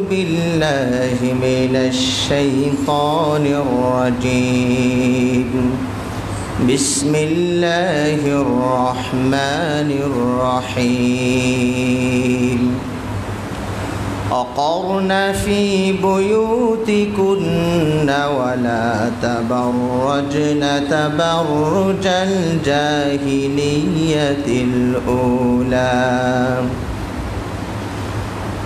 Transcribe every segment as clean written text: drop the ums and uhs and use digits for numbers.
بالله من الشيطان الرجيم بسم الله الرحمن الرحيم وقرن في بيوتكن ولا تبرجن تبرج الجاهلية الأولى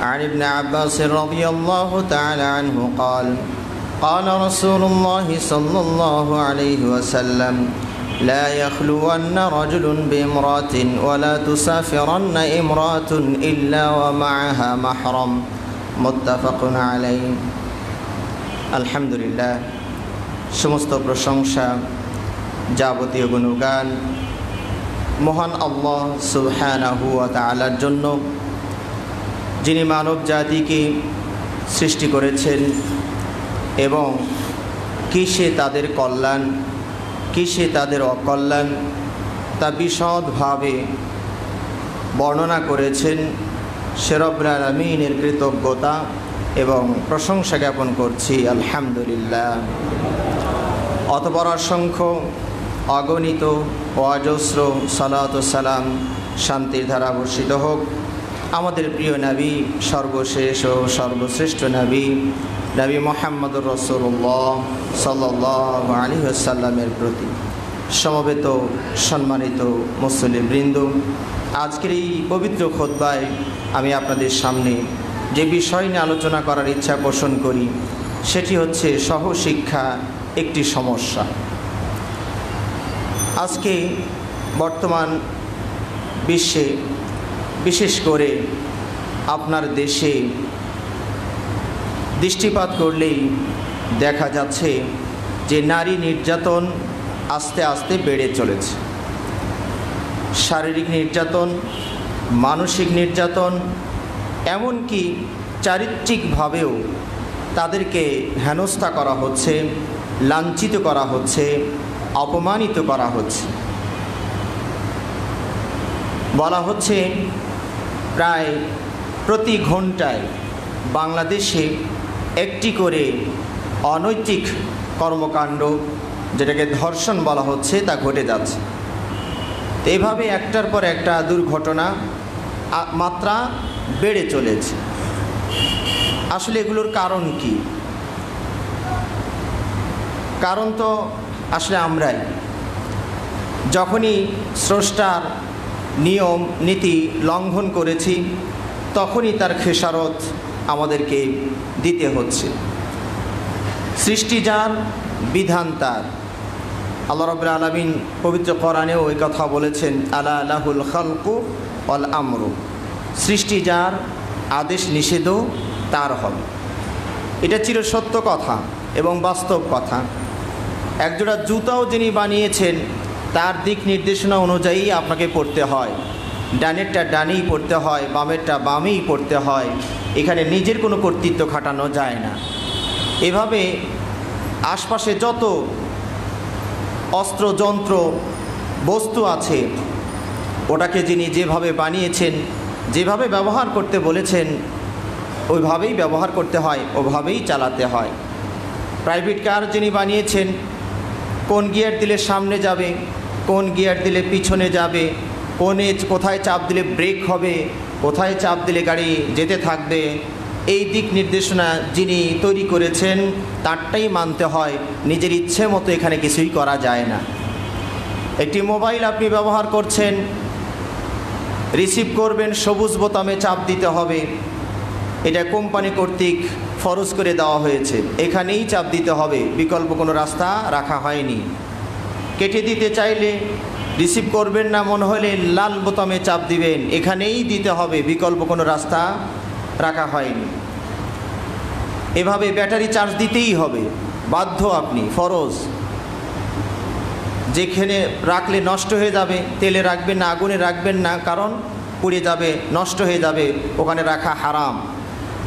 عن ابن عباس رضي الله تعالى عنه قال قال رسول الله صلى الله عليه وسلم لا يخلون رجل بامرأة ولا تسافرن امرأة إلا ومعها محرم متفق عليه الحمد لله সমস্ত প্রশংসা যাবতীয় গুণগান মহান আল্লাহ সুবহানাহু ওয়া তাআলার জন্য, যিনি মানব জাতিকে সৃষ্টি করেছেন এবং কিসে তাদের কল্যাণ কিসে তাদের অকল্যাণ তা বিশদভাবে বর্ণনা করেছেন। সে রব্বুল আলামিনের কৃতজ্ঞতা এবং প্রশংসা জ্ঞাপন করছি আলহামদুলিল্লাহ। অতঃপর অসংখ্য অগণিত ও অজস্র সালাত ও সালাম শান্তির ধারা বর্ষিত হোক আমাদের প্রিয় নবী, সর্বশেষ ও সর্বশ্রেষ্ঠ নবী নবী মুহাম্মদুর রাসূলুল্লাহ সাল্লাল্লাহু আলাইহি ওয়াসাল্লামের প্রতি। সমবেত সম্মানিত মুসল্লিবৃন্দ, আজকের এই পবিত্র খুতবায় আমি আপনাদের সামনে যে বিষয় নিয়ে আলোচনা করার ইচ্ছা পোষণ করি সেটি হচ্ছে সহশিক্ষা একটি সমস্যা। আজকে বর্তমান বিশ্বে, বিশেষ করে আপনার দেশে দৃষ্টিপাত করলেই দেখা যাচ্ছে যে নারী নির্যাতন আস্তে আস্তে বেড়ে চলেছে। শারীরিক নির্যাতন, মানসিক নির্যাতন, এমনকি চারিত্রিকভাবেও তাদেরকে হেনস্থা করা হচ্ছে, লাঞ্ছিত করা হচ্ছে, অপমানিত করা হচ্ছে। বলা হচ্ছে প্রায় প্রতি ঘন্টায় বাংলাদেশে একটি করে অনৈতিক কর্মকাণ্ড, যেটাকে ধর্ষণ বলা হচ্ছে, তা ঘটে যাচ্ছে। এভাবে একটার পর একটা দুর্ঘটনা মাত্রা বেড়ে চলেছে। আসলে এগুলোর কারণ কি? কারণ তো আসলে আমরাই। যখনই স্রষ্টার নিয়ম নীতি লঙ্ঘন করেছি তখনই তার খেসারত আমাদেরকে দিতে হচ্ছে। সৃষ্টি যার, বিধান তার। আল্লাহ রাব্বুল আলামিন পবিত্র কোরআনেও এই কথা বলেছেন, আলা লাহুল খালকু ওয়াল আমরু। সৃষ্টি যার, আদেশ নিষেধও তার হবে। এটা চিরসত্য কথা এবং বাস্তব কথা। একজোড়া জুতাও যিনি বানিয়েছেন তার দিক নির্দেশনা অনুযায়ী আপনাকে পড়তে হয়। ডানেরটা ডানেই পড়তে হয়, বামেরটা বামেই পড়তে হয়। এখানে নিজের কোনো কর্তৃত্ব খাটানো যায় না। এভাবে আশপাশে যত অস্ত্র যন্ত্র বস্তু আছে, ওটাকে যিনি যেভাবে বানিয়েছেন, যেভাবে ব্যবহার করতে বলেছেন, ওইভাবেই ব্যবহার করতে হয়, ওভাবেই চালাতে হয়। প্রাইভেট কার যিনি বানিয়েছেন, কোন গিয়ার দিলে সামনে যাবে, কোন গিয়ার দিলে পিছনে যাবে, কোথায় চাপ দিলে ব্রেক হবে, কোথায় চাপ দিলে গাড়ি যেতে থাকবে, এই দিক নির্দেশনা যিনি তৈরি করেছেন তারটাই মানতে হয়। নিজের ইচ্ছে মতো এখানে কিছুই করা যায় না। একটি মোবাইল আপনি ব্যবহার করছেন, রিসিভ করবেন, সবুজ বোতামে চাপ দিতে হবে। এটা কোম্পানি কর্তৃক ফরজ করে দেওয়া হয়েছে, এখানেই চাপ দিতে হবে, বিকল্প কোনো রাস্তা রাখা হয়নি। কেটে দিতে চাইলে রিসিভ করবেন না মনে হলে লাল বোতামে চাপ দিবেন, এখানেই দিতে হবে, বিকল্প কোনো রাস্তা রাখা হয়নি। এভাবে ব্যাটারি চার্জ দিতেই হবে, বাধ্য আপনি, ফরজ। যেখানে রাখলে নষ্ট হয়ে যাবে, তেলে রাখবেন না, আগুনে রাখবেন না, কারণ পুড়ে যাবে, নষ্ট হয়ে যাবে, ওখানে রাখা হারাম।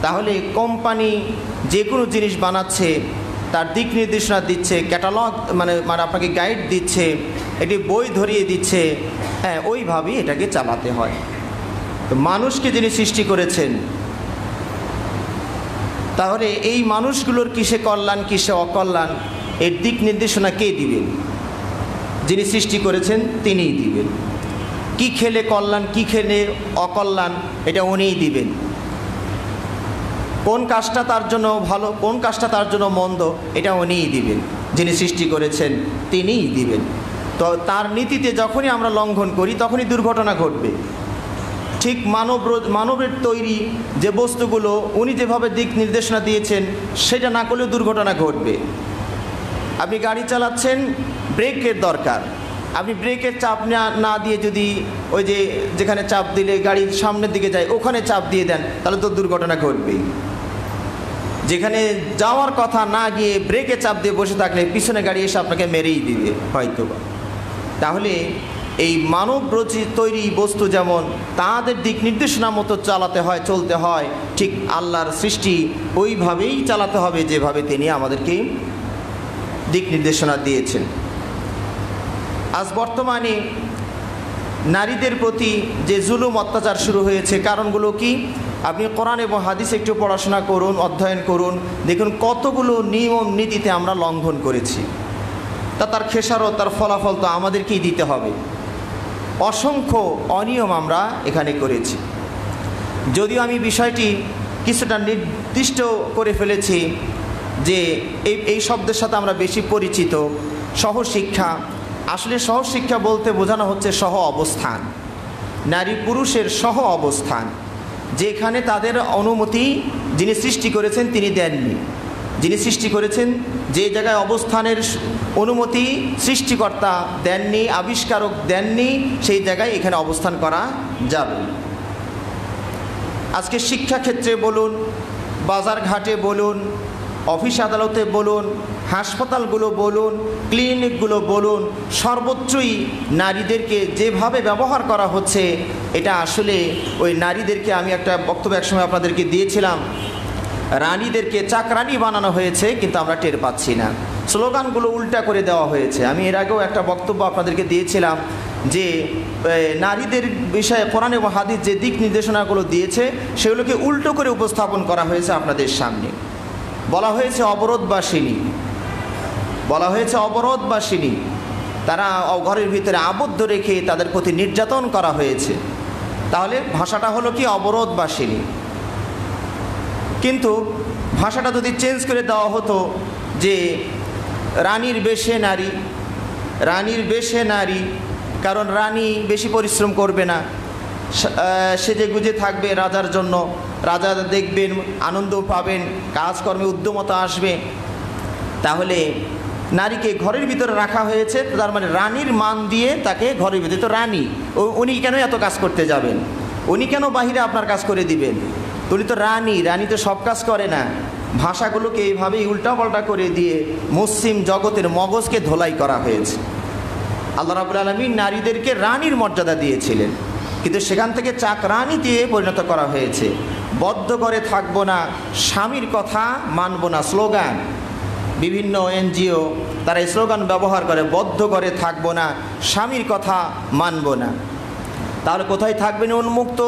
তাহলে কোম্পানি যে কোনো জিনিস বানাচ্ছে তার দিক নির্দেশনা দিচ্ছে, ক্যাটালগ মানে আপনাকে গাইড দিচ্ছে, এটি বই ধরিয়ে দিচ্ছে, হ্যাঁ ওইভাবেই এটাকে চালাতে হয়। তো মানুষকে যিনি সৃষ্টি করেছেন তাহলে এই মানুষগুলোর কিসে কল্যাণ কিসে অকল্যাণ এর দিক নির্দেশনা কে দিবেন? যিনি সৃষ্টি করেছেন তিনিই দিবেন। কি খেলে কল্যাণ কি খেলে অকল্যাণ এটা উনিই দিবেন। কোন কাজটা তার জন্য ভালো কোন কাজটা তার জন্য মন্দ এটা উনিই দিবেন। যিনি সৃষ্টি করেছেন তিনিই দিবেন। তো তার নীতিতে যখনই আমরা লঙ্ঘন করি তখনই দুর্ঘটনা ঘটবে। ঠিক মানবের তৈরি যে বস্তুগুলো উনি যেভাবে দিক নির্দেশনা দিয়েছেন সেটা না করলেও দুর্ঘটনা ঘটবে। আপনি গাড়ি চালাচ্ছেন, ব্রেকের দরকার, আপনি ব্রেকের চাপ না দিয়ে যদি ওই যেখানে চাপ দিলে গাড়ি সামনের দিকে যায় ওখানে চাপ দিয়ে দেন তাহলে তো দুর্ঘটনা ঘটবেই। যেখানে যাওয়ার কথা না গিয়ে ব্রেকে চাপ দিয়ে বসে থাকলে পিছনে গাড়ি এসে আপনাকে মেরেই দিবে হয়তো। তাহলে এই মানব রচিত তৈরি বস্তু যেমন তাদের দিক নির্দেশনা মতো চালাতে হয় চলতে হয়, ঠিক আল্লাহর সৃষ্টি ওইভাবেই চালাতে হবে যেভাবে তিনি আমাদেরকে দিক নির্দেশনা দিয়েছেন। আজ বর্তমানে নারীদের প্রতি যে জুলুম অত্যাচার শুরু হয়েছে কারণগুলো কি? আপনি কোরআন এবং হাদিস একটু পড়াশোনা করুন, অধ্যয়ন করুন, দেখুন কতগুলো নিয়ম নীতিতে আমরা লঙ্ঘন করেছি। তার খেসারত তার ফলাফল তো আমাদেরকেই দিতে হবে। অসংখ্য অনিয়ম আমরা এখানে করেছি। যদিও আমি বিষয়টি কিছুটা নির্দিষ্ট করে ফেলেছি যে এই শব্দের সাথে আমরা বেশি পরিচিত, সহশিক্ষা। আসলে সহশিক্ষা বলতে বোঝানো হচ্ছে সহ অবস্থান, নারী পুরুষের সহ অবস্থান, যেখানে তাদের অনুমতি যিনি সৃষ্টি করেছেন তিনি দেননি। যিনি সৃষ্টি করেছেন যে জায়গায় অবস্থানের অনুমতি সৃষ্টিকর্তা দেননি, আবিষ্কারক দেননি, সেই জায়গায় এখানে অবস্থান করা যাবে। আজকে শিক্ষাক্ষেত্রে বলুন, বাজার ঘাটে বলুন, অফিস আদালতে বলুন, হাসপাতালগুলো বলুন, ক্লিনিকগুলো বলুন, সর্বত্রই নারীদেরকে যেভাবে ব্যবহার করা হচ্ছে এটা আসলে ওই নারীদেরকে, আমি একটা বক্তব্য একসময় আপনাদেরকে দিয়েছিলাম, রানীদেরকে চাকরানি বানানো হয়েছে কিন্তু আমরা টের পাচ্ছি না। স্লোগানগুলো উল্টা করে দেওয়া হয়েছে। আমি এর আগেও একটা বক্তব্য আপনাদেরকে দিয়েছিলাম যে নারীদের বিষয়ে কোরআন এবং হাদিস যে দিক নির্দেশনাগুলো দিয়েছে সেগুলোকে উল্টো করে উপস্থাপন করা হয়েছে আপনাদের সামনে। বলা হয়েছে অবরোধবাসিনী, বলা হয়েছে অবরোধবাসিনী, তারা ঘরের ভিতরে আবদ্ধ রেখে তাদের প্রতি নির্যাতন করা হয়েছে। তাহলে ভাষাটা হলো কি? অবরোধবাসিনী। কিন্তু ভাষাটা যদি চেঞ্জ করে দেওয়া হতো যে রানীর বেশে নারী, রানীর বেশে নারী, কারণ রানী বেশি পরিশ্রম করবে না, সেজে গুজে থাকবে রাজার জন্য, রাজা দেখবেন আনন্দ পাবেন, কাজকর্মে উদ্যমতা আসবে। তাহলে নারীকে ঘরের ভিতরে রাখা হয়েছে, তার মানে রানীর মান দিয়ে তাকে ঘরের ভিতরে, তো রানী উনি কেন এত কাজ করতে যাবেন? উনি কেন বাহিরে আপনার কাজ করে দিবেন? উনি তো রানী, রানী তো সব কাজ করে না। ভাষাগুলোকে এইভাবেই উল্টাপাল্টা করে দিয়ে মুসলিম জগতের মগজকে ধোলাই করা হয়েছে। আল্লাহ রাব্বুল আলামিন নারীদেরকে রানীর মর্যাদা দিয়েছিলেন, কিন্তু সেখান থেকে চাকরানি দিয়ে পরিণত করা হয়েছে। বদ্ধ করে থাকবো না, স্বামীর কথা মানব না, স্লোগান। বিভিন্ন এনজিও তারা এই স্লোগান ব্যবহার করে, বদ্ধ করে থাকবো না, স্বামীর কথা মানব না। তাহলে কোথায় থাকবেন? উন্মুক্ত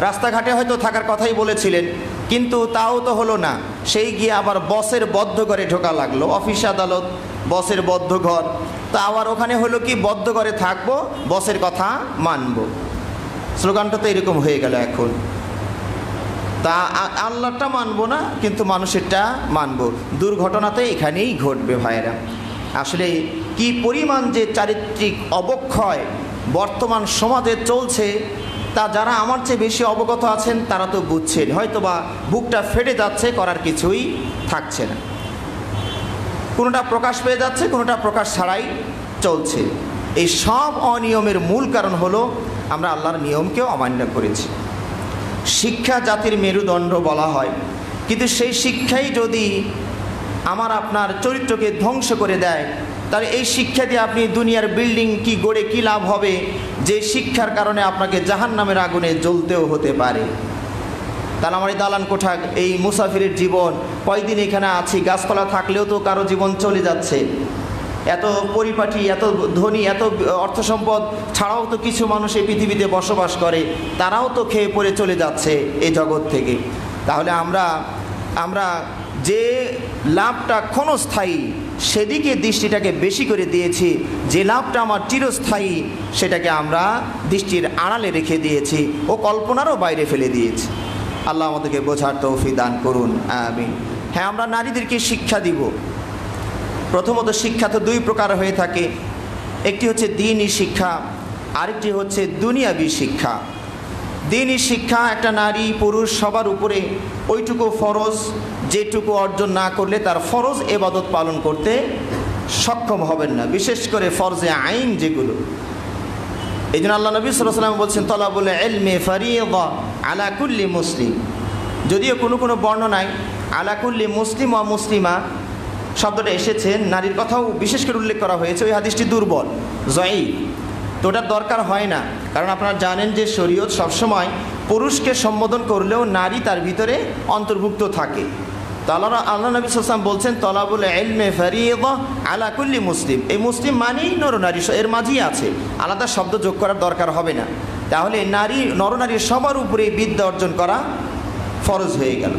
রাস্তাঘাটে হয়তো থাকার কথাই বলেছিলেন, কিন্তু তাও তো হলো না। সেই গিয়ে আবার বসের বদ্ধ ঘরে ঢোকা লাগলো, অফিস আদালত বসের বদ্ধ ঘর। তা আবার ওখানে হলো কি? বদ্ধ ঘরে থাকবো, বসের কথা মানব। স্লোগানটা তো এরকম হয়ে গেল এখন। তা আল্লাহটা মানবো না কিন্তু মানুষেরটা মানব। দুর্ঘটনাতে এখানেই ঘটবে ভাইয়েরা। আসলে কি পরিমাণ যে চারিত্রিক অবক্ষয় বর্তমান সমাজে চলছে তা যারা আমার চেয়ে বেশি অবগত আছেন তারা তো বুঝছেন, হয়তো বা বুকটা ফেটে যাচ্ছে, করার কিছুই থাকছে না। কোনোটা প্রকাশ পেয়ে যাচ্ছে, কোনোটা প্রকাশ ছাড়াই চলছে। এই সব অনিয়মের মূল কারণ হলো আমরা আল্লাহর নিয়মকেও অমান্য করেছি। শিক্ষা জাতির মেরুদণ্ড বলা হয়, কিন্তু সেই শিক্ষাই যদি আমার আপনার চরিত্রকে ধ্বংস করে দেয় তাহলে এই শিক্ষা দিয়ে আপনি দুনিয়ার বিল্ডিং কি গড়ে কি লাভ হবে, যে শিক্ষার কারণে আপনাকে জাহান্নামের আগুনে জ্বলতেও হতে পারে। তাহলে আমার এই দালান কোঠা, এই মুসাফিরের জীবন, কয়দিন এখানে আছি, গাছপালা থাকলেও তো কারো জীবন চলে যাচ্ছে। এত পরিপাটি, এত ধনী, এত অর্থ সম্পদ ছাড়াও তো কিছু মানুষ এই পৃথিবীতে বসবাস করে, তারাও তো খেয়ে পড়ে চলে যাচ্ছে এই জগৎ থেকে। তাহলে আমরা আমরা যে লাভটা ক্ষণস্থায়ী সেদিকে দৃষ্টিটাকে বেশি করে দিয়েছি, যে লাভটা আমার চিরস্থায়ী সেটাকে আমরা দৃষ্টির আড়ালে রেখে দিয়েছি ও কল্পনারও বাইরে ফেলে দিয়েছি। আল্লাহ আমাদেরকে বোঝার তৌফিক দান করুন, আমিন। হ্যাঁ, আমরা নারীদেরকে শিক্ষা দিব। প্রথমত শিক্ষা তো দুই প্রকার হয়ে থাকে, একটি হচ্ছে দ্বীনি শিক্ষা, আরেকটি হচ্ছে দুনিয়াবি শিক্ষা। দ্বীনি শিক্ষা একটা নারী পুরুষ সবার উপরে ওইটুকু ফরজ যেটুকু অর্জন না করলে তার ফরজ ইবাদত পালন করতে সক্ষম হবেন না, বিশেষ করে ফরজে আইন যেগুলো। এই জন্য আল্লাহ নবী সাল্লাল্লাহু আলাইহি ওয়াসাল্লাম বলছেন তলাবুল ইলমি ফারিয়্যা আলা কুল্লি মুসলিম। যদিও কোনো বর্ণনায় আলা কুল্লি মুসলিম ওয়া মুসলিমা শব্দটা এসেছে, নারীর কথাও বিশেষ করে উল্লেখ করা হয়েছে, ওই হাদিসটি দুর্বল, জয়ীফ। তো ওটার দরকার হয় না, কারণ আপনারা জানেন যে শরীয়ত সবসময় পুরুষকে সম্বোধন করলেও নারী তার ভিতরে অন্তর্ভুক্ত থাকে। তো আল্লাহ নবী সাল্লাল্লাহু আলাইহি ওয়াসাল্লাম বলছেন তলাবুল ইলমি ফারিয়্যা আলা কুল্লি মুসলিম। এই মুসলিম মানেই নরনারী, এর মাঝেই আছে, আলাদা শব্দ যোগ করার দরকার হবে না। তাহলে নরনারী সবার উপরে বিদ্যা অর্জন করা ফরজ হয়ে গেল।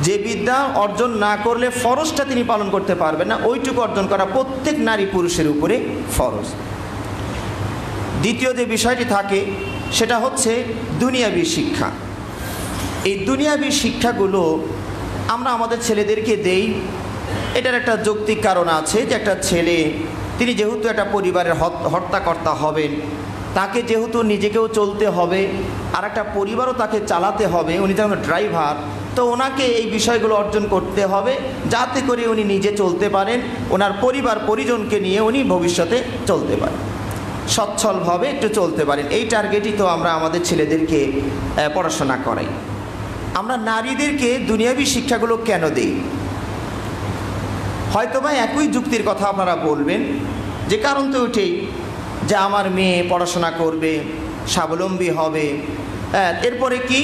যে বিদ্যা অর্জন না করলে ফরজটা তিনি পালন করতে পারবেন না, ওইটুকু অর্জন করা প্রত্যেক নারী পুরুষের উপরে ফরজ। দ্বিতীয় যে বিষয়টি থাকে সেটা হচ্ছে দুনিয়াবি শিক্ষা। এই দুনিয়াবি শিক্ষাগুলো আমরা আমাদের ছেলেদেরকে দেই। এটার একটা যৌক্তিক কারণ আছে যে একটা ছেলে তিনি যেহেতু একটা পরিবারের হর্তাকর্তা হবেন, তাকে যেহেতু নিজেকেও চলতে হবে আর একটা পরিবারও তাকে চালাতে হবে, উনি যখন ড্রাইভার, তো ওনাকে এই বিষয়গুলো অর্জন করতে হবে যাতে করে উনি নিজে চলতে পারেন, ওনার পরিবার পরিজনকে নিয়ে উনি ভবিষ্যতে চলতে পারেন, সচ্ছলভাবে একটু চলতে পারেন। এই টার্গেটই তো আমরা আমাদের ছেলেদেরকে পড়াশোনা করাই। আমরা নারীদেরকে দুনিয়াবি শিক্ষাগুলো কেন দেই? হয়তোবা একই যুক্তির কথা আপনারা বলবেন, যে কারণ তো ওইটাই যে আমার মেয়ে পড়াশোনা করবে, স্বাবলম্বী হবে, এরপরে কি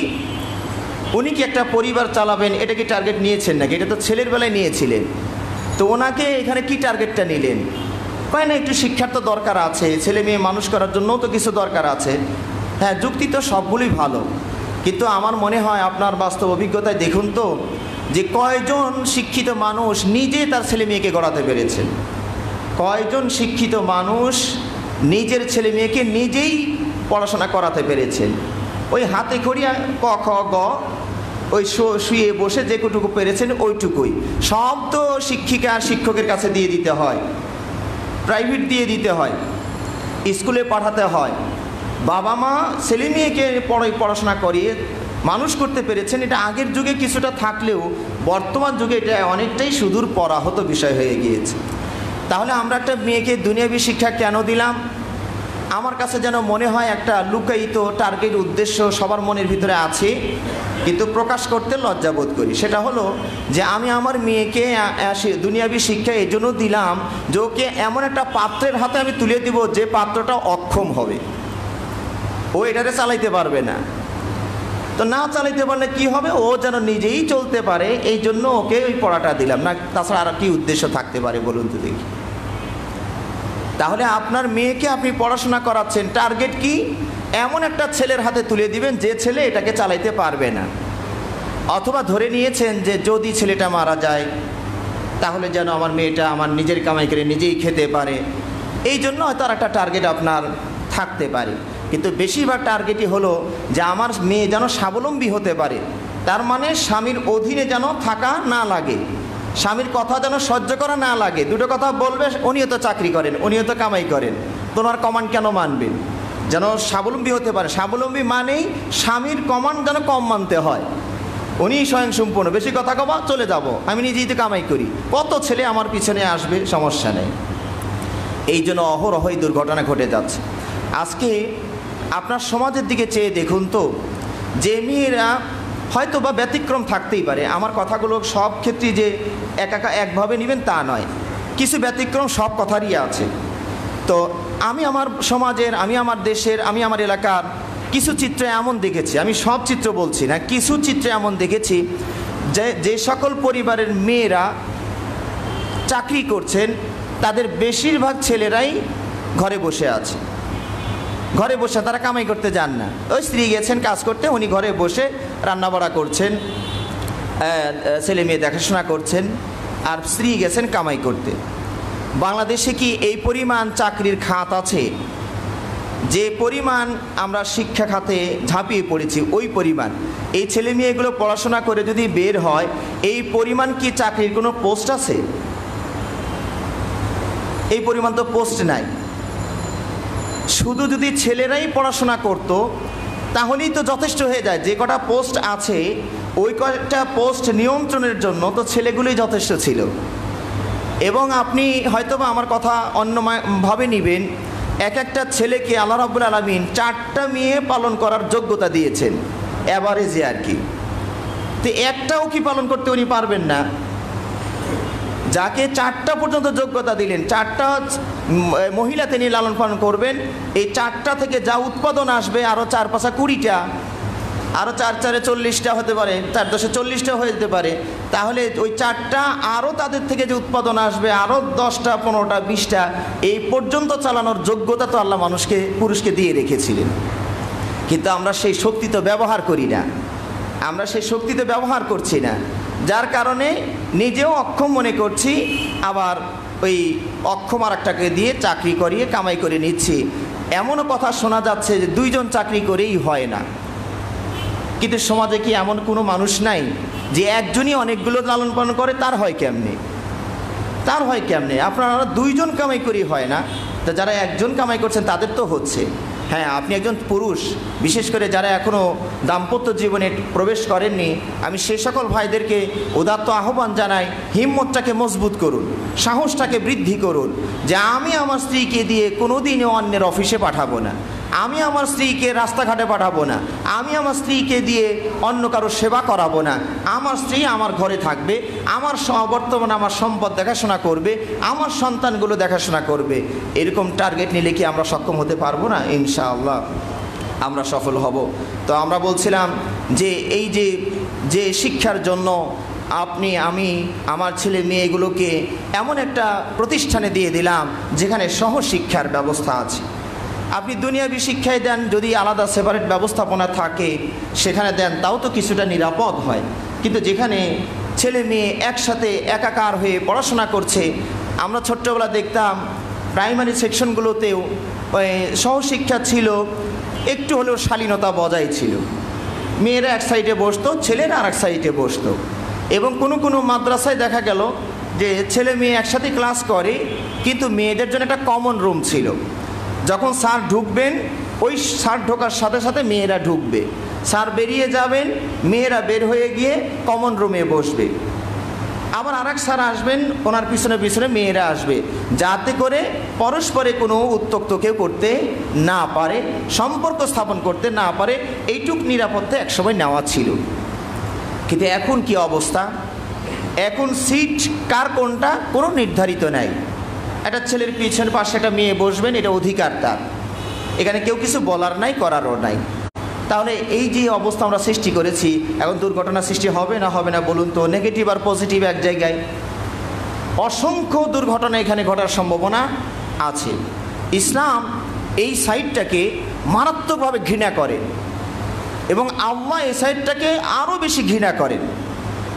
উনি কি একটা পরিবার চালাবেন, এটা কি টার্গেট নিয়েছেন নাকি? এটা তো ছেলের বেলায় নিয়েছিলেন, তো ওনাকে এখানে কি টার্গেটটা নিলেন? কয় না একটু শিক্ষার তো দরকার আছে, ছেলে মেয়ে মানুষ করার জন্যও তো কিছু দরকার আছে। হ্যাঁ, যুক্তি তো সবগুলোই ভালো, কিন্তু আমার মনে হয় আপনার বাস্তব অভিজ্ঞতায় দেখুন তো যে কয়জন শিক্ষিত মানুষ নিজে তার ছেলে মেয়েকে গড়াতে পেরেছেন, কয়জন শিক্ষিত মানুষ নিজের ছেলে মেয়েকে নিজেই পড়াশোনা করাতে পেরেছেন। ওই হাতে খড়িয়া ক খ গ ওই শুয়ে বসে যেটুকু পেরেছেন ওইটুকুই, সব তো শিক্ষিকা আর শিক্ষকের কাছে দিয়ে দিতে হয়, প্রাইভেট দিয়ে দিতে হয়, স্কুলে পাঠাতে হয়। বাবা মা ছেলে মেয়েকে পড়াশোনা করিয়ে মানুষ করতে পেরেছেন। এটা আগের যুগে কিছুটা থাকলেও বর্তমান যুগে এটা অনেকটাই সুদূর পরাহত বিষয় হয়ে গিয়েছে। তাহলে আমরা একটা মেয়েকে দুনিয়াবী শিক্ষা কেন দিলাম? আমার কাছে যেন মনে হয় একটা লুকায়িত টার্গেট উদ্দেশ্য সবার মনের ভিতরে আছে, কিন্তু প্রকাশ করতে লজ্জাবোধ করি। সেটা হলো যে আমি আমার মেয়েকে দুনিয়াবী শিক্ষা এই জন্য দিলাম যে ওকে এমন একটা পাত্রের হাতে আমি তুলে দিব যে পাত্রটা অক্ষম হবে, ও এটারে চালাইতে পারবে না। তো না চালাইতে পারলে কি হবে, ও যেন নিজেই চলতে পারে, এই জন্য ওকে ওই পড়াটা দিলাম না। তাছাড়া আর কি উদ্দেশ্য থাকতে পারে বলুন তো দেখি? তাহলে আপনার মেয়েকে আপনি পড়াশোনা করাচ্ছেন, টার্গেট কি? এমন একটা ছেলের হাতে তুলে দিবেন যে ছেলে এটাকে চালাইতে পারবে না, অথবা ধরে নিয়েছেন যে যদি ছেলেটা মারা যায় তাহলে যেন আমার মেয়েটা আমার নিজের কামাই করে নিজেই খেতে পারে, এই জন্য হয়তো আর একটা টার্গেট আপনার থাকতে পারে। কিন্তু বেশিরভাগ টার্গেটই হলো যে আমার মেয়ে যেন স্বাবলম্বী হতে পারে, তার মানে স্বামীর অধীনে যেন থাকা না লাগে, স্বামীর কথা যেন সহ্য করা না লাগে। দুটো কথা বলবে, উনিও তো চাকরি করেন, উনিও তো কামাই করেন, তোমার কমান্ড কেন মানবেন? যেন স্বাবলম্বী হতে পারে। স্বাবলম্বী মানেই স্বামীর কমান্ড যেন কম মানতে হয়, উনি স্বয়ংসম্পূর্ণ, বেশি কথা কবা চলে যাব, আমি নিজেই তো কামাই করি, কত ছেলে আমার পিছনে আসবে, সমস্যা নেই। এই জন্য অহরহই দুর্ঘটনা ঘটে যাচ্ছে। আজকে আপনার সমাজের দিকে চেয়ে দেখুন তো, যে মেয়েরা হয়তো বা ব্যতিক্রম থাকতেই পারে, আমার কথাগুলো সব ক্ষেত্রে যে একভাবে নেবেন তা নয়, কিছু ব্যতিক্রম সব কথারই আছে। তো আমি আমার সমাজের, আমি আমার দেশের, আমি আমার এলাকার কিছু চিত্র এমন দেখেছি, আমি সব চিত্র বলছি না, কিছু চিত্র এমন দেখেছি যে সকল পরিবারের মেয়েরা চাকরি করছেন তাদের বেশিরভাগ ছেলেরাই ঘরে বসে আছে, ঘরে বসে তারা কামাই করতে যান না। ওই স্ত্রী গেছেন কাজ করতে, উনি ঘরে বসে রান্নাবাড়া করছেন, ছেলে মেয়ে দেখাশোনা করছেন, আর স্ত্রী গেছেন কামাই করতে। বাংলাদেশে কি এই পরিমাণ চাকরির খাত আছে? যে পরিমাণ আমরা শিক্ষা খাতে ঝাঁপিয়ে পড়েছি ওই পরিমাণ এই ছেলে মেয়েগুলো পড়াশোনা করে যদি বের হয়, এই পরিমাণ কি চাকরির কোনো পোস্ট আছে? এই পরিমাণ তো পোস্ট নাই। শুধু যদি ছেলেরাই পড়াশোনা করত তাহলেই তো যথেষ্ট হয়ে যায়। যে কটা পোস্ট আছে ওই কটা পোস্ট নিয়ন্ত্রণের জন্য তো ছেলেগুলোই যথেষ্ট ছিল। এবং আপনি হয়তোবা আমার কথা অন্যভাবে নেবেন, এক একটা ছেলেকে আল্লাহ রাব্বুল আলামিন 4টা মেয়ে পালন করার যোগ্যতা দিয়েছেন, অ্যাভারেজে আর কি। তো একটাও কি পালন করতে উনি পারবেন না? যাকে 4টা পর্যন্ত যোগ্যতা দিলেন, 4টা মহিলা তিনি লালন পালন করবেন, এই 4টা থেকে যা উৎপাদন আসবে আরও 4 5 20টা, আরও 4 4 40টা হতে পারে, 4 10 40টা হয়ে যেতে পারে। তাহলে ওই 4টা আরও তাদের থেকে যে উৎপাদন আসবে আরও 10টা 15টা 20টা, এই পর্যন্ত চালানোর যোগ্যতা তো আল্লাহ পুরুষকে দিয়ে রেখেছিলেন। কিন্তু আমরা সেই শক্তি তো ব্যবহার করি না, আমরা সেই শক্তি তো ব্যবহার করছি না, যার কারণে নিজেও অক্ষম মনে করছি, আবার ওই অক্ষম আরেকটাকে দিয়ে চাকরি করিয়ে কামাই করে নিচ্ছি। এমনও কথা শোনা যাচ্ছে যে 2 জন চাকরি করেই হয় না। কিন্তু সমাজে কি এমন কোনো মানুষ নাই যে একজনই অনেকগুলো লালন পালন করে? তার হয় কেমনে? তার হয় কেমনে? আপনারা 2 জন কামাই করি হয় না, তা যারা 1 জন কামাই করছেন তাদের তো হচ্ছে। হ্যাঁ, আপনি একজন পুরুষ, বিশেষ করে যারা এখনও দাম্পত্য জীবনে প্রবেশ করেননি, আমি সে সকল ভাইদেরকে উদাত্ত আহ্বান জানাই, হিম্মতটাকে মজবুত করুন, সাহসটাকে বৃদ্ধি করুন, যে আমি আমার স্ত্রীকে দিয়ে কোনোদিনও অন্যের অফিসে পাঠাবো না, আমি আমার স্ত্রীকে রাস্তাঘাটে পাঠাবো না, আমি আমার স্ত্রীকে দিয়ে অন্য কারো সেবা করাবো না। আমার স্ত্রী আমার ঘরে থাকবে, আমার বর্তমানে আমার সম্পদ দেখাশোনা করবে, আমার সন্তানগুলো দেখাশোনা করবে। এরকম টার্গেট নিলে কি আমরা সক্ষম হতে পারবো না? ইনশাআল্লাহ আমরা সফল হব। তো আমরা বলছিলাম যে এই যে শিক্ষার জন্য আমি আমার ছেলে মেয়েগুলোকে এমন একটা প্রতিষ্ঠানে দিয়ে দিলাম যেখানে সহশিক্ষার ব্যবস্থা আছে। আপনি দুনিয়াবি শিক্ষায় দেন, যদি আলাদা সেপারেট ব্যবস্থাপনা থাকে সেখানে দেন, তাও তো কিছুটা নিরাপদ হয়। কিন্তু যেখানে ছেলে মেয়ে একসাথে একাকার হয়ে পড়াশোনা করছে, আমরা ছোট্টবেলা দেখতাম প্রাইমারি সেকশনগুলোতেও সহশিক্ষা ছিল, একটু হলেও শালীনতা বজায় ছিল। মেয়েরা এক সাইডে বসতো, ছেলেরা আর এক সাইডে বসতো। এবং কোনো মাদ্রাসায় দেখা গেল যে ছেলে মেয়ে একসাথে ক্লাস করে, কিন্তু মেয়েদের জন্য একটা কমন রুম ছিল। যখন স্যার ঢুকবেন, ওই স্যার ঢোকার সাথে সাথে মেয়েরা ঢুকবে, স্যার বেরিয়ে যাবেন, মেয়েরা বের হয়ে গিয়ে কমন রুমে বসবে। আবার আরেক স্যার আসবেন, ওনার পিছনে পিছনে মেয়েরা আসবে, যাতে করে পরস্পরে কোনো উত্ত্যক্ত কেউ করতে না পারে, সম্পর্ক স্থাপন করতে না পারে, এইটুক নিরাপত্তা একসময় নেওয়া ছিল। কিন্তু এখন কি অবস্থা? এখন সিট কার কোনটা কোনো নির্ধারিত নাই। একটা ছেলের পিছনের পাশে একটা মেয়ে বসবেন, এটা অধিকার তার, এখানে কেউ কিছু বলার নাই, করারও নাই। তাহলে এই যে অবস্থা আমরা সৃষ্টি করেছি, এখন দুর্ঘটনা সৃষ্টি হবে না হবে না বলুন তো? নেগেটিভ আর পজিটিভ এক জায়গায়, অসংখ্য দুর্ঘটনা এখানে ঘটার সম্ভাবনা আছে। ইসলাম এই সাইডটাকে মারাত্মকভাবে ঘৃণা করে এবং আল্লাহ এই সাইডটাকে আরও বেশি ঘৃণা করেন।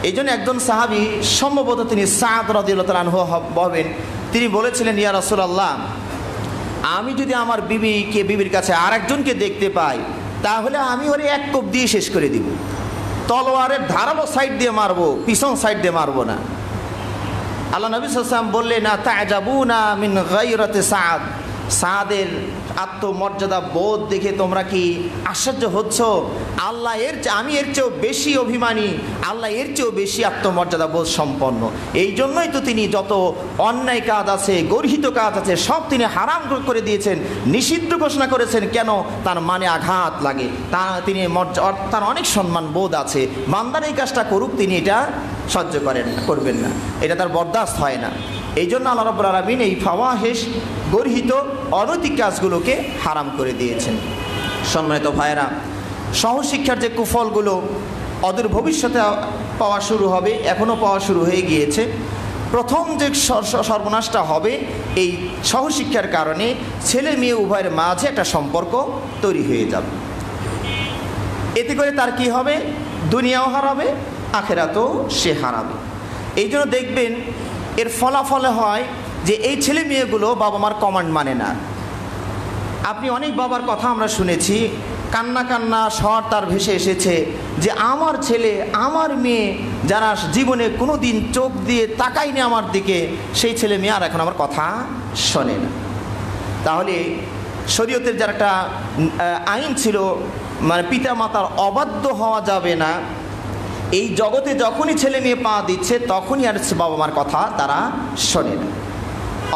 এই জন্য একজন সাহাবী, সম্ভবত তিনি সাদ রাদিয়াল্লাহু তাআলা আনহু হবেন, তিনি বলেছিলেন, ইয়া রাসূলুল্লাহ, আমি যদি আমার বিবির কাছে আর একজনকে দেখতে পাই, তাহলে আমি ওরে এক কোপ দিয়ে শেষ করে দিব, তলোয়ারের ধারালো সাইড দিয়ে মারবো, পিছন সাইড দিয়ে মারবো না। আল্লাহ নবী সাল্লাল্লাহু আলাইহি ওয়াসাল্লাম বললেন, না তা'জাবুনা মিন গায়রাতি সাদ, সাদের আত্মমর্যাদা বোধ দেখে তোমরা কি আশ্চর্য হচ্ছ? আল্লাহ আমি এর চেয়েও বেশি অভিমানী, আল্লাহ এর চেয়েও বেশি আত্মমর্যাদা বোধ সম্পন্ন। এই জন্যই তো তিনি যত অন্যায় কাজ আছে, গর্হিত কাজ আছে, সব তিনি হারাম করে দিয়েছেন, নিষিদ্ধ ঘোষণা করেছেন। কেন? তার মানে আঘাত লাগে, তিনি তার অনেক সম্মান বোধ আছে, বান্দার এই কাজটা করুক তিনি এটা সহ্য করবেন না, এটা তার বরদাস্ত হয় না। এই জন্য আল্লাহ রাব্বুল আলামিন এই ফাওয়াহিশ, গর্হিত অনৈতিক কাজগুলোকে হারাম করে দিয়েছেন। সম্মানিত ভাইয়েরা, সহশিক্ষার যে কুফলগুলো অদূর ভবিষ্যতে পাওয়া শুরু হবে, এখনও পাওয়া শুরু হয়ে গিয়েছে। প্রথম যে সর্বনাশটা হবে, এই সহশিক্ষার কারণে ছেলে মেয়ে উভয়ের মাঝে একটা সম্পর্ক তৈরি হয়ে যাবে। এতে করে তার কি হবে? দুনিয়াও হারাবে, আখেরাতেও সে হারাবে। এই জন্য দেখবেন এর ফলাফলে হয় যে এই ছেলে মেয়েগুলো বাবা মার কমান্ড মানে না। আপনি অনেক বাবার কথা আমরা শুনেছি, কান্না কান্না স্বর তার ভেসে এসেছে যে আমার ছেলে আমার মেয়ে যারা জীবনে কোনো দিন চোখ দিয়ে তাকায়নি আমার দিকে, সেই ছেলে মেয়ে আর এখন আমার কথা শোনে না। তাহলে শরীয়তের যার একটা আইন ছিল, মানে পিতা মাতার অবাধ্য হওয়া যাবে না, এই জগতে যখনই ছেলে মেয়ে পা দিচ্ছে তখনই আর বাবা মার কথা তারা শোনে না,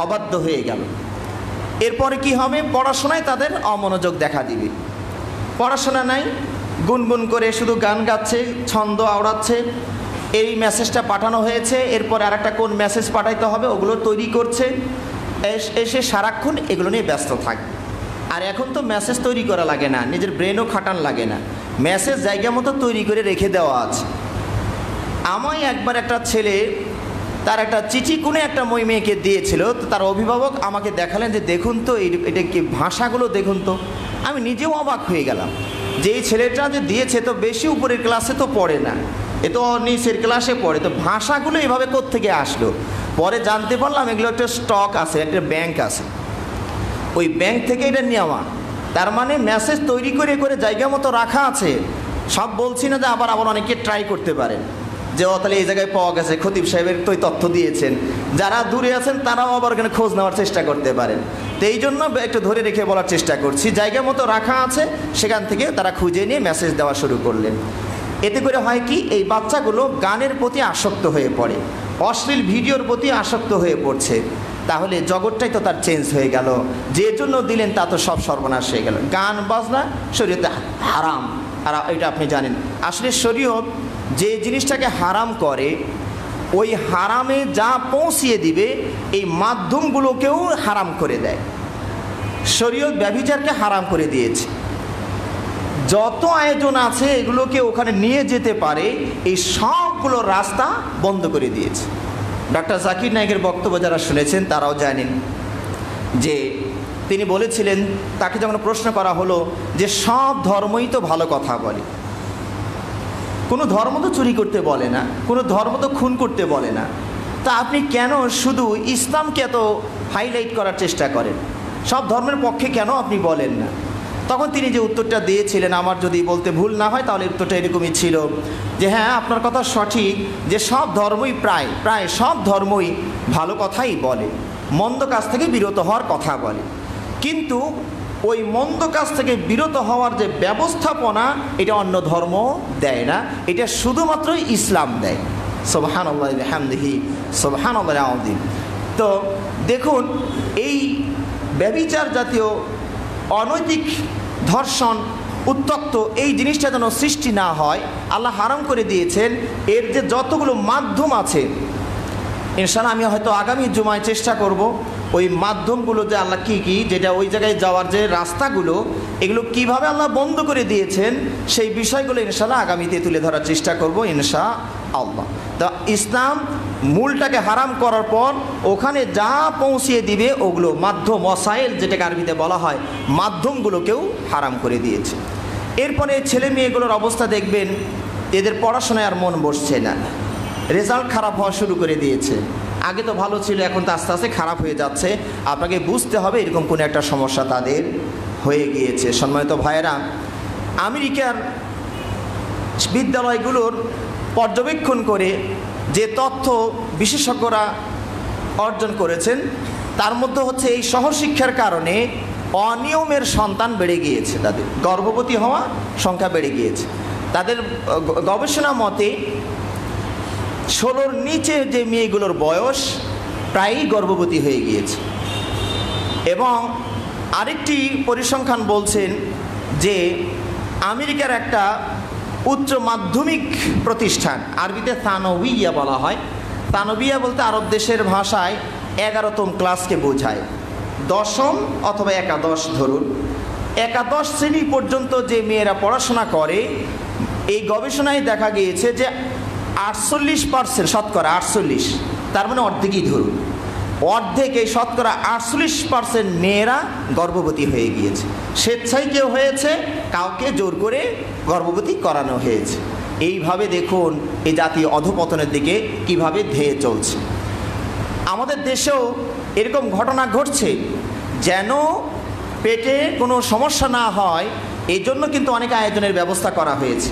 অবাধ্য হয়ে গেল। এরপরে কি হবে? পড়াশোনায় তাদের অমনোযোগ দেখা দিবে। পড়াশোনা নাই, গুনগুন করে শুধু গান গাচ্ছে, ছন্দ আওড়াচ্ছে। এই মেসেজটা পাঠানো হয়েছে, এরপর আর একটা কোন মেসেজ পাঠাইতে হবে ওগুলো তৈরি করছে, এসে সারাক্ষণ এগুলো নিয়ে ব্যস্ত থাকবে। আর এখন তো মেসেজ তৈরি করা লাগে না, নিজের ব্রেনও খাটান লাগে না, মেসেজ জায়গা মতো তৈরি করে রেখে দেওয়া আছে। আমায় একবার একটা ছেলে তার একটা চিঠি কোনে একটা মেয়েকে দিয়েছিল, তো তার অভিভাবক আমাকে দেখালেন যে দেখুন তো এটা কি ভাষাগুলো দেখুন তো। আমি নিজেও অবাক হয়ে গেলাম যে এই ছেলেটা যে দিয়েছে তো বেশি উপরের ক্লাসে তো পড়ে না, এ তো নিচের ক্লাসে পড়ে, তো ভাষাগুলো এভাবে কোত্থেকে আসলো। পরে জানতে পারলাম এগুলো একটা স্টক আছে, একটা ব্যাংক আছে, ওই ব্যাংক থেকে এটা নেওয়া। তার মানে মেসেজ তৈরি করে করে জায়গা মতো রাখা আছে। সব বলছি না যে আবার অনেকে ট্রাই করতে পারেন যে তাহলে এই জায়গায় পাওয়া গেছে, খতিব সাহেবের তো তথ্য দিয়েছেন, যারা দূরে আছেন তারাও আবার ওখানে খোঁজ নেওয়ার চেষ্টা করতে পারেন। তো এই জন্য একটু ধরে রেখে বলার চেষ্টা করছি, জায়গা মতো রাখা আছে, সেখান থেকে তারা খুঁজে নিয়ে মেসেজ দেওয়া শুরু করলেন। এতে করে হয় কি, এই বাচ্চাগুলো গানের প্রতি আসক্ত হয়ে পড়ে, অশ্লীল ভিডিওর প্রতি আসক্ত হয়ে পড়ছে। তাহলে জগৎটাই তো তার চেঞ্জ হয়ে গেল, যে জন্য দিলেন তা তো সব সর্বনাশ হয়ে গেল। গান বাজনা শরীয়তে হারাম, আর এটা আপনি জানেন। আসলে শরীয়ত যে জিনিসটাকে হারাম করে, ওই হারামে যা পৌঁছিয়ে দিবে এই মাধ্যমগুলোকেও হারাম করে দেয়। শরীয়ত ব্যভিচারকে হারাম করে দিয়েছে, যত আয়োজন আছে এগুলোকে ওখানে নিয়ে যেতে পারে এই সবগুলো রাস্তা বন্ধ করে দিয়েছে। ডক্টর জাকির নায়েকের বক্তব্য যারা শুনেছেন তারাও জানেন যে তিনি বলেছিলেন, তাকে যখন প্রশ্ন করা হলো যে সব ধর্মই তো ভালো কথা বলে, কোনো ধর্ম তো চুরি করতে বলে না, কোনো ধর্ম তো খুন করতে বলে না, তা আপনি কেন শুধু ইসলামকে এত হাইলাইট করার চেষ্টা করেন? সব ধর্মের পক্ষে কেন আপনি বলেন না? তখন তিনি যে উত্তরটা দিয়েছিলেন, আমার যদি বলতে ভুল না হয় তাহলে উত্তরটা এরকমই ছিল যে হ্যাঁ, আপনার কথা সঠিক যে সব ধর্মই প্রায় সব ধর্মই ভালো কথাই বলে, মন্দ কাজ থেকে বিরত হওয়ার কথা বলে, কিন্তু ওই মন্দ কাজ থেকে বিরত হওয়ার যে ব্যবস্থাপনা এটা অন্য ধর্ম দেয় না, এটা শুধুমাত্র ইসলাম দেয়। সুবহানাল্লাহি ওয়া বিহামদিহি সুবহানাল্লাহিল আযীম। তো দেখুন, এই ব্যভিচার জাতীয় অনৈতিক ধর্ষণ উত্তক্ত এই জিনিসটা যেন সৃষ্টি না হয়, আল্লাহ হারাম করে দিয়েছেন। এর যে যতগুলো মাধ্যম আছে, ইনশাআল্লাহ আমি হয়তো আগামী জুমায় চেষ্টা করব ওই মাধ্যমগুলো যে আল্লাহ কি যেটা ওই জায়গায় যাওয়ার যে রাস্তাগুলো, এগুলো কিভাবে আল্লাহ বন্ধ করে দিয়েছেন সেই বিষয়গুলো ইনশাআল্লাহ আগামীতে তুলে ধরার চেষ্টা করব ইনশাআল্লাহ। তা ইসলাম মূলটাকে হারাম করার পর ওখানে যা পৌঁছিয়ে দিবে ওগুলো মাধ্যম, ওয়াসাইল যেটাকে আরবিতে বলা হয়, মাধ্যমগুলোকেও হারাম করে দিয়েছে। এরপরে ছেলে মেয়েগুলোর অবস্থা দেখবেন, এদের পড়াশোনায় আর মন বসছে না, রেজাল্ট খারাপ হওয়া শুরু করে দিয়েছে। আগে তো ভালো ছিল, এখন তো আস্তে আস্তে খারাপ হয়ে যাচ্ছে। আপনাকে বুঝতে হবে এরকম কোনো একটা সমস্যা তাদের হয়ে গিয়েছে। সম্মানিত ভাইয়েরা, আমেরিকার বিদ্যালয়গুলোর পর্যবেক্ষণ করে যে তথ্য বিশেষজ্ঞরা অর্জন করেছেন তার মধ্যে হচ্ছে এই শহর শিক্ষার কারণে অনিয়মের সন্তান বেড়ে গিয়েছে, তাদের গর্ভবতী হওয়া সংখ্যা বেড়ে গিয়েছে। তাদের গবেষণা মতে 16-র নিচে যে মেয়েগুলোর বয়স প্রায়ই গর্ভবতী হয়ে গিয়েছে। এবং আরেকটি পরিসংখ্যান বলছেন যে আমেরিকার একটা উচ্চ মাধ্যমিক প্রতিষ্ঠান, আরবিতে থানবিয়া বলা হয়, থানবিয়া বলতে আরব দেশের ভাষায় 11তম ক্লাসকে বোঝায়, 10ম অথবা একাদশ ধরুন, একাদশ শ্রেণী পর্যন্ত যে মেয়েরা পড়াশোনা করে, এই গবেষণায় দেখা গিয়েছে যে 48%, শতকরা 48, তার মানে অর্ধেকই ধরুন, অর্ধেক, এই শতকরা 48% মেয়েরা গর্ভবতী হয়ে গিয়েছে। স্বেচ্ছায় কেউ হয়েছে, কাউকে জোর করে গর্ভবতী করানো হয়েছে। এইভাবে দেখুন এই জাতি অধঃপতনের দিকে কিভাবে ধেয়ে চলছে। আমাদের দেশেও এরকম ঘটনা ঘটছে, যেন পেটে কোনো সমস্যা না হয় এই জন্য কিন্তু অনেক আয়োজনের ব্যবস্থা করা হয়েছে।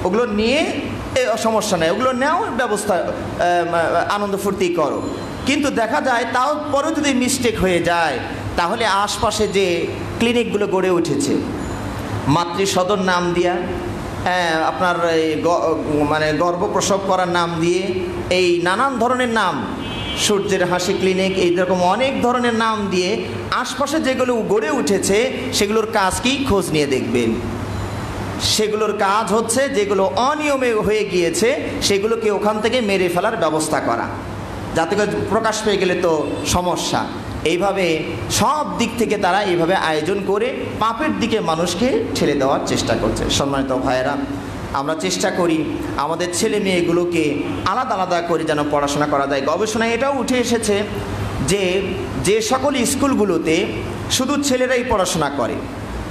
ওগুলো নিয়ে সমস্যা নেই, ওগুলো নেও, ব্যবস্থা আনন্দ ফুর্তি করো। কিন্তু দেখা যায় তাও পরেও যদি মিস্টেক হয়ে যায়, তাহলে আশপাশে যে ক্লিনিকগুলো গড়ে উঠেছে মাতৃ সদর নাম দিয়া, আপনার মানে গর্ভপ্রসব করার নাম দিয়ে, এই নানান ধরনের নাম, সূর্যের হাসি ক্লিনিক, এইরকম অনেক ধরনের নাম দিয়ে আশপাশে যেগুলো গড়ে উঠেছে সেগুলোর কাজ কি খোঁজ নিয়ে দেখবেন। সেগুলোর কাজ হচ্ছে যেগুলো অনিয়মে হয়ে গিয়েছে সেগুলোকে ওখান থেকে মেরে ফেলার ব্যবস্থা করা, যাতে করে প্রকাশ পেয়ে গেলে তো সমস্যা। এইভাবে সব দিক থেকে তারা এইভাবে আয়োজন করে পাপের দিকে মানুষকে ঠেলে দেওয়ার চেষ্টা করছে। সম্মানিত ভাইয়েরা, আমরা চেষ্টা করি আমাদের ছেলে মেয়েগুলোকে আলাদা আলাদা করে যেন পড়াশোনা করা যায়। গবেষণায় এটাও উঠে এসেছে যে সকল স্কুলগুলোতে শুধু ছেলেরাই পড়াশোনা করে,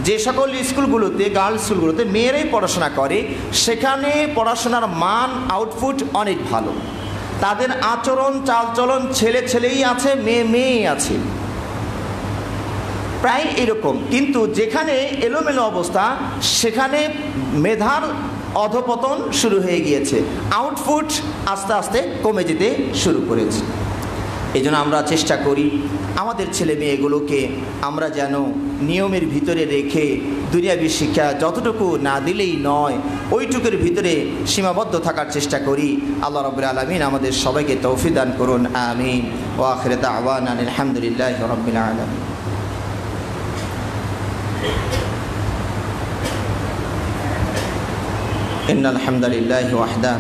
যে সকল স্কুলগুলোতে গার্লস স্কুলগুলোতে মেয়েরাই পড়াশোনা করে, সেখানে পড়াশোনার মান আউটপুট অনেক ভালো। তাদের আচরণ চালচলন ছেলে ছেলেই আছে, মেয়ে মেয়েই আছে, প্রায় এরকম। কিন্তু যেখানে এলোমেলো অবস্থা সেখানে মেধার অধপতন শুরু হয়ে গিয়েছে, আউটপুট আস্তে আস্তে কমে যেতে শুরু করেছে। এই জন্য আমরা চেষ্টা করি আমাদের ছেলে মেয়েগুলোকে আমরা যেন নিয়মের ভিতরে রেখে দুনিয়াবী শিক্ষা যতটুকু না দিলেই নয়, ওইটুকুর ভিতরে সীমাবদ্ধ থাকার চেষ্টা করি। আল্লাহ রাব্বুল আলামিন আমাদের সবাইকে তৌফিক দান করুন, আমিন। ওয়া আখিরু দাওয়ানা আলহামদুলিল্লাহি রাব্বিল আলামিন। ইন্নাল হামদালিল্লাহি ওয়াহদা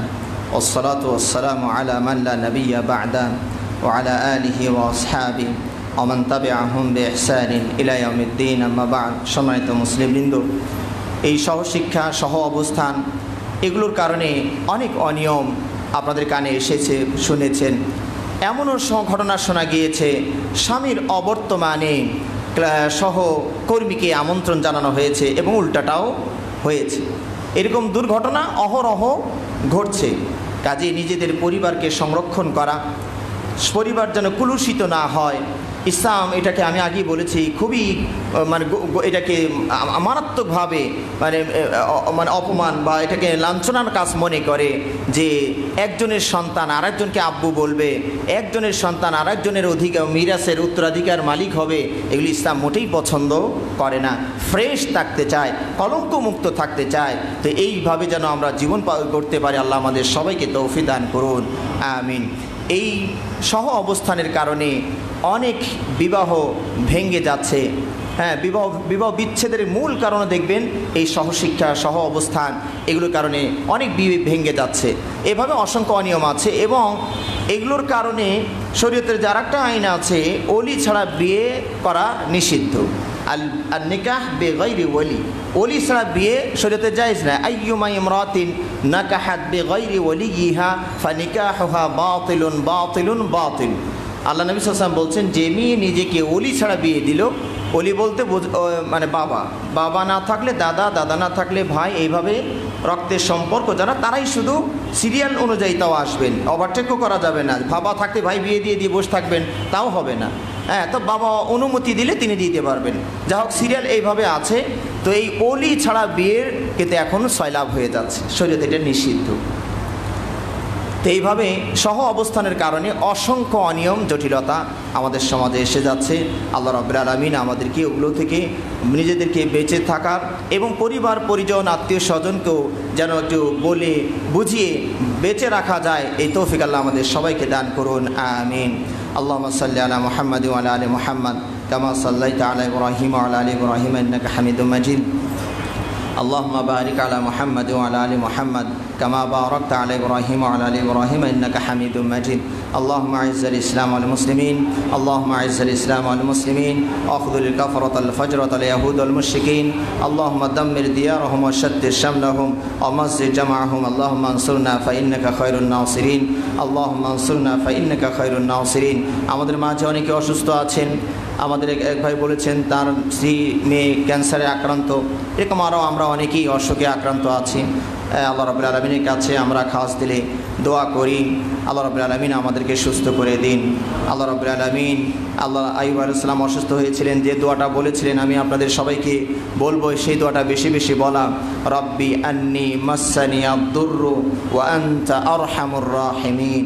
ওয়াসসালাতু ওয়াসসালামু আলা মান লা নাবিয়্যা বা'দা ওয়া আলা আলিহি ওয়া আসহাবিহি ওয়া মান তাবি'আহুম বিইহসানিন ইলা ইয়াউমিদ্দিন, আম্মা বা'দ। সম্মানিত মুসলিমবৃন্দ, এই সহশিক্ষা সহ অবস্থান এগুলোর কারণে অনেক অনিয়ম আপনাদের কানে এসেছে, শুনেছেন। এমনও ঘটনা শোনা গিয়েছে স্বামীর অবর্তমানে সহকর্মীকে আমন্ত্রণ জানানো হয়েছে এবং উল্টাটাও হয়েছে। এরকম দুর্ঘটনা অহরহ ঘটছে। কাজে নিজেদের পরিবারকে সংরক্ষণ করা, পরিবার যেন কুলুষিত না হয়, ইসলাম এটাকে আমি আগেই বলেছি খুবই এটাকে মারাত্মকভাবে মানে অপমান বা এটাকে লাঞ্ছনার কাজ মনে করে যে একজনের সন্তান আরেকজনকে আব্বু বলবে, একজনের সন্তান আরেকজনের মিরাসের উত্তরাধিকার মালিক হবে। এগুলি ইসলাম মোটেই পছন্দ করে না। ফ্রেশ থাকতে চায়, কলঙ্ক মুক্ত থাকতে চায়। তো এইভাবে যেন আমরা জীবন করতে পারি, আল্লাহ আমাদের সবাইকে তৌফিক দান করুন, আমিন। এই সহ অবস্থানের কারণে অনেক বিবাহ ভেঙে যাচ্ছে। হ্যাঁ, বিবাহ বিচ্ছেদের মূল কারণে দেখবেন এই সহশিক্ষা সহ অবস্থান, এগুলোর কারণে অনেক ভেঙে যাচ্ছে। এভাবে অসংখ্য অনিয়ম আছে এবং এগুলোর কারণে শরীয়তের যার একটা আইন আছে, ওলি ছাড়া বিয়ে করা নিষিদ্ধ। আল নিকাহ বেগাইরি ওলি, ওলি ছাড়া বিয়ে শরীয়তে জায়েজ না। আইয়ুমা ইমরাতিন নাকাহাত বেগাইরি ওলিয়িহা ফানিকাহুহা বাতিলুন বাতিলুন বাতিল। আল্লাহ নবী সাল্লাল্লাহু আলাইহি ওয়াসাল্লাম বলছেন, যে মেয়ে নিজেকে ওলি ছাড়া বিয়ে দিল, ওলি বলতে মানে বাবা না থাকলে দাদা, দাদা না থাকলে ভাই, এইভাবে রক্তের সম্পর্ক যারা, তারাই শুধু সিরিয়াল অনুযায়ী তাও আসবেন, ওভারটেকও করা যাবে না। বাবা থাকতে ভাই বিয়ে দিয়ে বসে থাকবেন, তাও হবে না। হ্যাঁ, তো বাবা অনুমতি দিলে তিনি দিতে পারবেন। যা হোক, সিরিয়াল এইভাবে আছে। তো এই ওলি ছাড়া বিয়ের কিন্তু এখন সয়লাভ হয়ে যাচ্ছে, শরীয়তে এটা নিষিদ্ধ। তো এইভাবে সহ অবস্থানের কারণে অসংখ্য অনিয়ম জটিলতা আমাদের সমাজে এসে যাচ্ছে। আল্লাহ রাব্বুল আলামিন আমাদেরকে ওগুলো থেকে নিজেদেরকে বেঁচে থাকার এবং পরিবার পরিজন আত্মীয় স্বজনকেও যেন একটু বলে বুঝিয়ে বেঁচে রাখা যায়, এই তৌফিক আল্লাহ আমাদের সবাইকে দান করুন, আমিন। আল্লাহুম্মা সাল্লি আলা মুহাম্মাদ ওয়া আলা আলি মুহাম্মাদ কামা সাল্লাইতা আলা ইব্রাহিম ওয়া আলা আলি ইব্রাহিম ইন্নাকা হামিদুম মাজিদ। اللهم بارك على محمد وعلى آل محمد كما باركت على إبراهيم وعلى آل إبراهيم إنك حميد مجيد. اللهم أعز الإسلام والمسلمين، اللهم أعز الإسلام والمسلمين، أخذل الكفرة الفجرة اليهود والمشركين، اللهم دمر ديارهم وشتت شملهم ومزق جمعهم، اللهم انصرنا فإنك خير الناصرين، اللهم انصرنا فإنك خير الناصرين. আমাদের মাঝে অনেকে অসুস্থ আছেন। আমাদের এক ভাই বলেছেন তার স্ত্রী মেয়ে ক্যান্সারে আক্রান্ত, এরকম আরও আমরা অনেকেই অসুখে আক্রান্ত আছি। আল্লাহ রাব্বুল আলামিনের কাছে আমরা খাস দিলে দোয়া করি, আল্লাহ রাব্বুল আলামিন আমাদেরকে সুস্থ করে দিন। আল্লাহ রাব্বুল আলামিন, আল্লাহ আইয়ুব আলাইহিস সালাম অসুস্থ হয়েছিলেন, যে দোয়াটা বলেছিলেন আমি আপনাদের সবাইকে বলবো, সেই দোয়াটা বেশি বেশি বলা, রব্বি আন্নি মাসসানিয়াদ দুররু ওয়া আনতা আরহামুর রাহিমিন,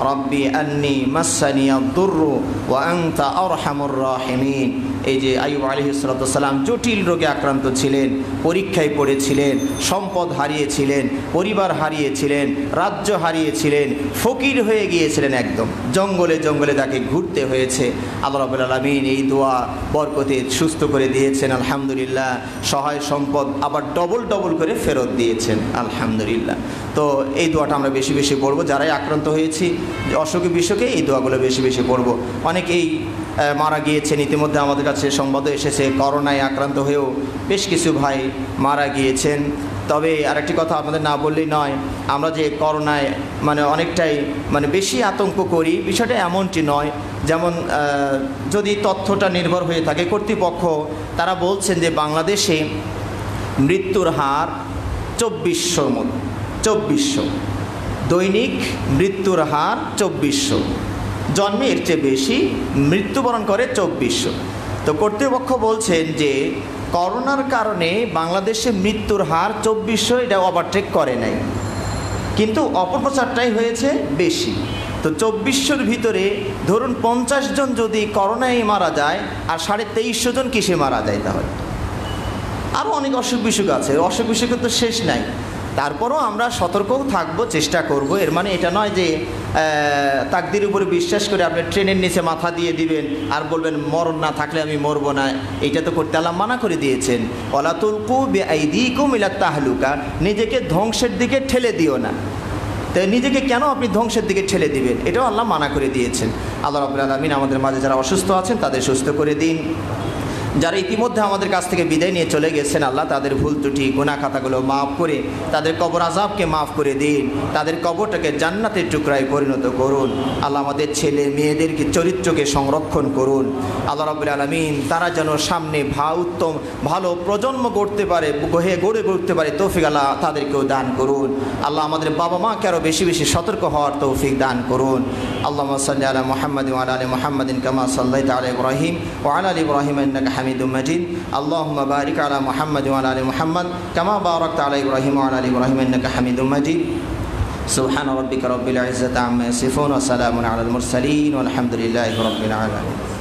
রব্বি আন্নি মাসসানিয়াদ দুররু ওয়া আনতা আরহামুর রাহিমিন। এই যে আইয়ুব আলাইহিস সালাম জটিল রোগে আক্রান্ত ছিলেন, পরীক্ষায় পড়েছিলেন, সম্পদ হারিয়েছিলেন, পরিবার হারিয়েছিলেন, রাজ্য হারিয়েছিলেন, ফকির হয়ে গিয়েছিলেন, একদম জঙ্গলে জঙ্গলে তাকে ঘুরতে হয়েছে। আল্লাহ রাব্বুল আলামিন এই দোয়া বরকতে সুস্থ করে দিয়েছেন, আলহামদুলিল্লাহ। সহায় সম্পদ আবার ডবল ডবল করে ফেরত দিয়েছেন, আলহামদুলিল্লাহ। তো এই দোয়াটা আমরা বেশি বেশি পড়ব, যারাই আক্রান্ত হয়েছি অসুখে বিসুখে এই দোয়াগুলো বেশি বেশি পড়ব। অনেকেই মারা গিয়েছেন, ইতিমধ্যে আমাদের কাছে সংবাদও এসেছে করোনায় আক্রান্ত হয়েও বেশ কিছু ভাই মারা গিয়েছেন। তবে আরেকটি কথা আপনাদের না বললেই নয়, আমরা যে করোনায় অনেকটাই বেশি আতঙ্ক করি, বিষয়টা এমনটি নয়। যেমন যদি তথ্যটা নির্ভর হয়ে থাকে, কর্তৃপক্ষ তারা বলছেন যে বাংলাদেশে মৃত্যুর হার 2400 মতো, 2400 দৈনিক মৃত্যুর হার 2400, জন্মের চেয়ে বেশি মৃত্যুবরণ করে 2400। তো কর্তৃপক্ষ বলছেন যে করোনার কারণে বাংলাদেশে মৃত্যুর হার 2400 এটা ওভারটেক করে নাই, কিন্তু অপপ্রচারটাই হয়েছে বেশি। তো 2400-র ভিতরে ধরুন 50 জন যদি করোনায় মারা যায়, আর 2350 জন কিসে মারা যায়, তাহলে আরও অনেক অসুখ বিসুখ আছে, অসুখ বিসুখের তো শেষ নাই। তারপরও আমরা সতর্কও থাকবো, চেষ্টা করব। এর মানে এটা নয় যে তাকদির উপরে বিশ্বাস করে আপনি ট্রেনের নিচে মাথা দিয়ে দিবেন আর বলবেন মরণ না থাকলে আমি মরবো না। এটা তো করতে আল্লাহ মানা করে দিয়েছেন, ওয়ালা তুলকু বিআইদিকুম ইলা তাহলুকা, নিজেকে ধ্বংসের দিকে ঠেলে দিও না। তাই নিজেকে কেন আপনি ধ্বংসের দিকে ঠেলে দিবেন, এটাও আল্লাহ মানা করে দিয়েছেন। আল্লাহ রাব্বুল আলামিন আমাদের মাঝে যারা অসুস্থ আছেন তাদের সুস্থ করে দিন। যারা ইতিমধ্যে আমাদের কাছ থেকে বিদায় নিয়ে চলে গেছেন, আল্লাহ তাদের ভুল ত্রুটি গুনাহ খাতাগুলো মাফ করে তাদের কবর আযাবকে মাফ করে দিন, তাদের কবরটাকে জান্নাতের টুকরায় পরিণত করুন। আল্লাহ আমাদের ছেলে মেয়েদেরকে চরিত্রকে সংরক্ষণ করুন। আল্লাহ রাব্বুল আলামিন তারা যেন সামনে উত্তম ভালো প্রজন্ম গড়তে পারে, গড়ে উঠতে পারে, তৌফিক আল্লাহ তাদেরকেও দান করুন। আল্লাহ আমাদের বাবা মাকে আরও বেশি বেশি সতর্ক হওয়ার তৌফিক দান করুন। আল্লাহুম্মা সাল্লি আলা মুহাম্মাদ ওয়া আলা আলি মুহাম্মাদিন কামা সাল্লাইতা আলা ইব্রাহিম ওয়া আলা আলি ইব্রাহিম ইন্নাকা হামিদুম মাজিদ। আল্লাহুম্মা বারিক আলা মুহাম্মাদ ওয়া আলা আলি মুহাম্মাদ কামা বারাকতা আলা ইব্রাহিম ওয়া আলা আলি ইব্রাহিম ইন্নাকা হামিদুম মাজিদ। সুবহান রাব্বিকা রাব্বিল ইজ্জাতি আম্মা ইয়াসিফুন ওয়া সালামুন আলাল মুরসালিন ওয়া আলহামদুলিল্লাহি রাব্বিল আলামিন।